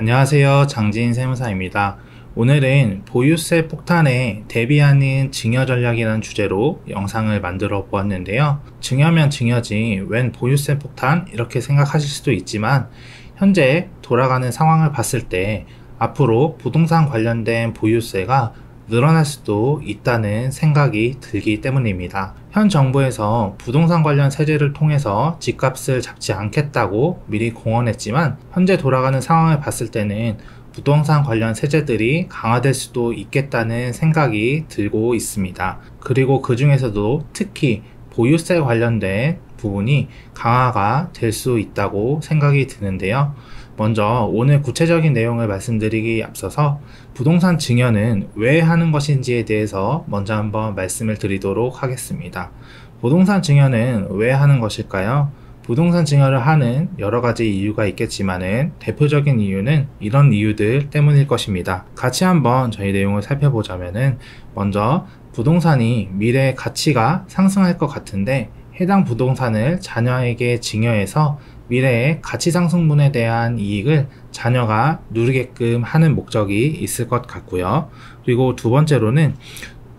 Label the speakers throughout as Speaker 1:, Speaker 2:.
Speaker 1: 안녕하세요. 장진 세무사입니다. 오늘은 보유세 폭탄에 대비하는 증여 전략이라는 주제로 영상을 만들어 보았는데요. 증여면 증여지 웬 보유세 폭탄? 이렇게 생각하실 수도 있지만 현재 돌아가는 상황을 봤을 때 앞으로 부동산 관련된 보유세가 늘어날 수도 있다는 생각이 들기 때문입니다. 현 정부에서 부동산 관련 세제를 통해서 집값을 잡지 않겠다고 미리 공언했지만 현재 돌아가는 상황을 봤을 때는 부동산 관련 세제들이 강화될 수도 있겠다는 생각이 들고 있습니다. 그리고 그 중에서도 특히 보유세 관련된 부분이 강화가 될 수 있다고 생각이 드는데요. 먼저 오늘 구체적인 내용을 말씀드리기 앞서서 부동산 증여는 왜 하는 것인지에 대해서 먼저 한번 말씀을 드리도록 하겠습니다. 부동산 증여는 왜 하는 것일까요? 부동산 증여를 하는 여러 가지 이유가 있겠지만은 대표적인 이유는 이런 이유들 때문일 것입니다. 같이 한번 저희 내용을 살펴보자면은 먼저 부동산이 미래의 가치가 상승할 것 같은데 해당 부동산을 자녀에게 증여해서 미래의 가치 상승분에 대한 이익을 자녀가 누리게끔 하는 목적이 있을 것 같고요. 그리고 두 번째로는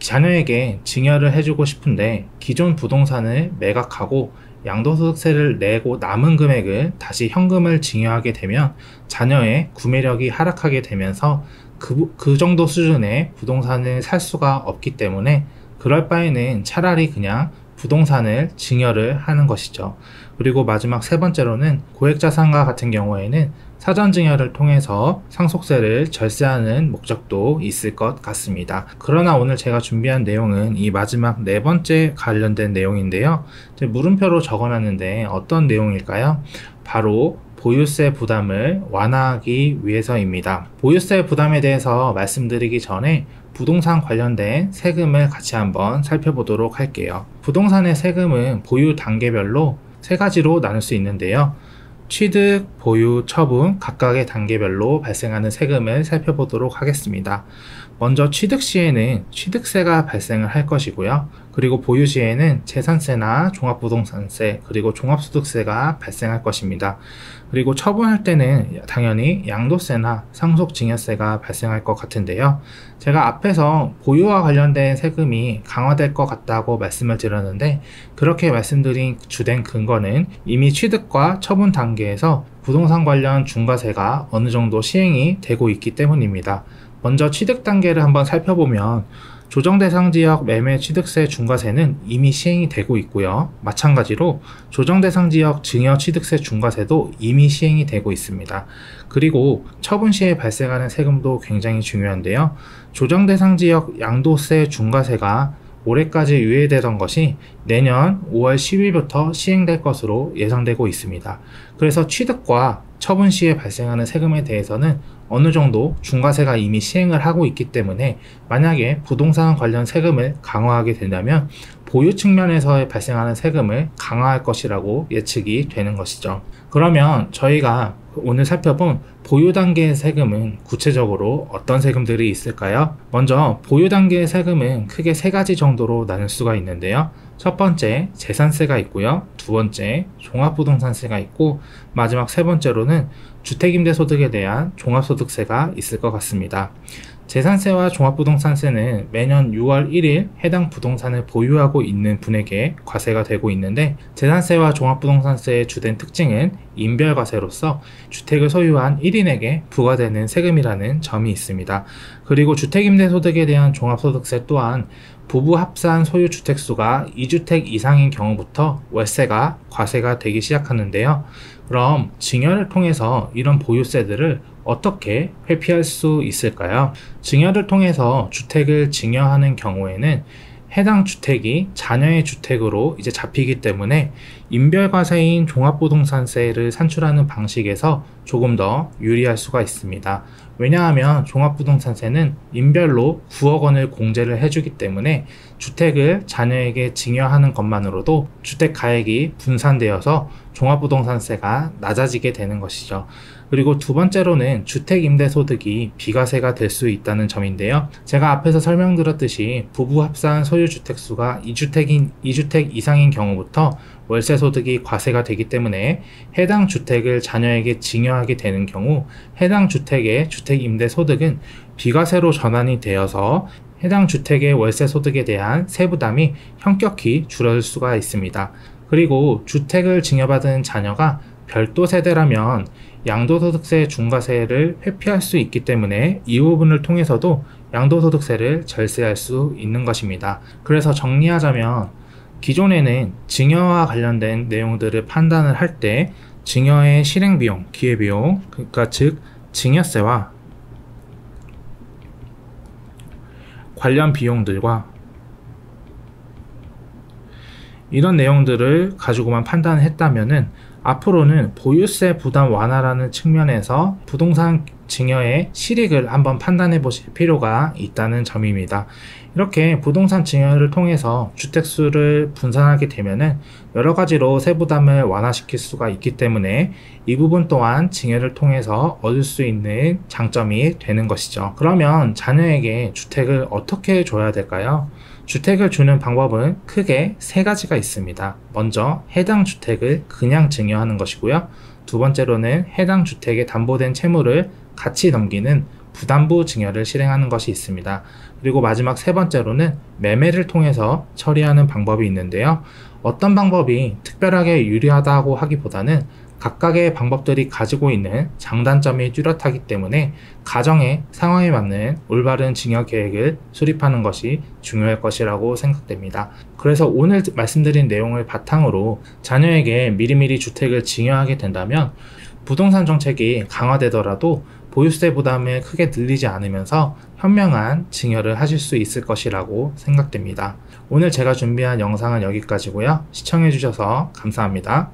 Speaker 1: 자녀에게 증여를 해주고 싶은데 기존 부동산을 매각하고 양도소득세를 내고 남은 금액을 다시 현금을 증여하게 되면 자녀의 구매력이 하락하게 되면서 그 정도 수준의 부동산을 살 수가 없기 때문에 그럴 바에는 차라리 그냥 부동산을 증여를 하는 것이죠. 그리고 마지막 세 번째로는 고액자산가 같은 경우에는 사전 증여를 통해서 상속세를 절세하는 목적도 있을 것 같습니다. 그러나 오늘 제가 준비한 내용은 이 마지막 네 번째 관련된 내용인데요. 물음표로 적어놨는데 어떤 내용일까요? 바로 보유세 부담을 완화하기 위해서입니다. 보유세 부담에 대해서 말씀드리기 전에 부동산 관련된 세금을 같이 한번 살펴보도록 할게요. 부동산의 세금은 보유 단계별로 세 가지로 나눌 수 있는데요. 취득, 보유, 처분 각각의 단계별로 발생하는 세금을 살펴보도록 하겠습니다. 먼저 취득 시에는 취득세가 발생을 할 것이고요. 그리고 보유 시에는 재산세나 종합부동산세 그리고 종합소득세가 발생할 것입니다. 그리고 처분할 때는 당연히 양도세나 상속증여세가 발생할 것 같은데요. 제가 앞에서 보유와 관련된 세금이 강화될 것 같다고 말씀을 드렸는데 그렇게 말씀드린 주된 근거는 이미 취득과 처분 단계에서 부동산 관련 중과세가 어느 정도 시행이 되고 있기 때문입니다. 먼저 취득 단계를 한번 살펴보면 조정대상지역 매매 취득세 중과세는 이미 시행이 되고 있고요. 마찬가지로 조정대상지역 증여 취득세 중과세도 이미 시행이 되고 있습니다. 그리고 처분 시에 발생하는 세금도 굉장히 중요한데요. 조정대상지역 양도세 중과세가 올해까지 유예되던 것이 내년 5월 10일부터 시행될 것으로 예상되고 있습니다. 그래서 취득과 처분 시에 발생하는 세금에 대해서는 어느 정도 중과세가 이미 시행을 하고 있기 때문에 만약에 부동산 관련 세금을 강화하게 된다면 보유 측면에서 발생하는 세금을 강화할 것이라고 예측이 되는 것이죠. 그러면 저희가 오늘 살펴본 보유 단계의 세금은 구체적으로 어떤 세금들이 있을까요? 먼저 보유 단계의 세금은 크게 세 가지 정도로 나눌 수가 있는데요. 첫 번째 재산세가 있고요. 두 번째 종합부동산세가 있고 마지막 세 번째로는 주택임대소득에 대한 종합소득세가 있을 것 같습니다. 재산세와 종합부동산세는 매년 6월 1일 해당 부동산을 보유하고 있는 분에게 과세가 되고 있는데 재산세와 종합부동산세의 주된 특징은 인별과세로서 주택을 소유한 1인에게 부과되는 세금이라는 점이 있습니다. 그리고 주택임대소득에 대한 종합소득세 또한 부부 합산 소유 주택수가 2주택 이상인 경우부터 월세가 과세가 되기 시작하는데요. 그럼 증여를 통해서 이런 보유세들을 어떻게 회피할 수 있을까요? 증여를 통해서 주택을 증여하는 경우에는 해당 주택이 자녀의 주택으로 이제 잡히기 때문에 인별과세인 종합부동산세를 산출하는 방식에서 조금 더 유리할 수가 있습니다. 왜냐하면 종합부동산세는 인별로 9억 원을 공제를 해주기 때문에 주택을 자녀에게 증여하는 것만으로도 주택 가액이 분산되어서 종합부동산세가 낮아지게 되는 것이죠. 그리고 두 번째로는 주택임대소득이 비과세가 될 수 있다는 점인데요. 제가 앞에서 설명드렸듯이 부부 합산 소유주택수가 2주택 이상인 경우부터 월세소득이 과세가 되기 때문에 해당 주택을 자녀에게 증여하게 되는 경우 해당 주택의 주택임대소득은 비과세로 전환이 되어서 해당 주택의 월세소득에 대한 세부담이 현격히 줄어들 수가 있습니다. 그리고 주택을 증여받은 자녀가 별도 세대라면 양도소득세 중과세를 회피할 수 있기 때문에 이 부분을 통해서도 양도소득세를 절세할 수 있는 것입니다. 그래서 정리하자면 기존에는 증여와 관련된 내용들을 판단을 할 때 증여의 실행비용, 기회비용, 그러니까 즉 증여세와 관련 비용들과 이런 내용들을 가지고만 판단을 했다면은 앞으로는 보유세 부담 완화라는 측면에서 부동산 증여의 실익을 한번 판단해 보실 필요가 있다는 점입니다. 이렇게 부동산 증여를 통해서 주택수를 분산하게 되면은 여러 가지로 세부담을 완화시킬 수가 있기 때문에 이 부분 또한 증여를 통해서 얻을 수 있는 장점이 되는 것이죠. 그러면 자녀에게 주택을 어떻게 줘야 될까요? 주택을 주는 방법은 크게 세 가지가 있습니다. 먼저 해당 주택을 그냥 증여하는 것이고요. 두 번째로는 해당 주택에 담보된 채무를 같이 넘기는 부담부 증여를 실행하는 것이 있습니다. 그리고 마지막 세 번째로는 매매를 통해서 처리하는 방법이 있는데요. 어떤 방법이 특별하게 유리하다고 하기보다는 각각의 방법들이 가지고 있는 장단점이 뚜렷하기 때문에 가정의 상황에 맞는 올바른 증여 계획을 수립하는 것이 중요할 것이라고 생각됩니다. 그래서 오늘 말씀드린 내용을 바탕으로 자녀에게 미리미리 주택을 증여하게 된다면 부동산 정책이 강화되더라도 보유세 부담을 크게 늘리지 않으면서 현명한 증여를 하실 수 있을 것이라고 생각됩니다. 오늘 제가 준비한 영상은 여기까지고요. 시청해주셔서 감사합니다.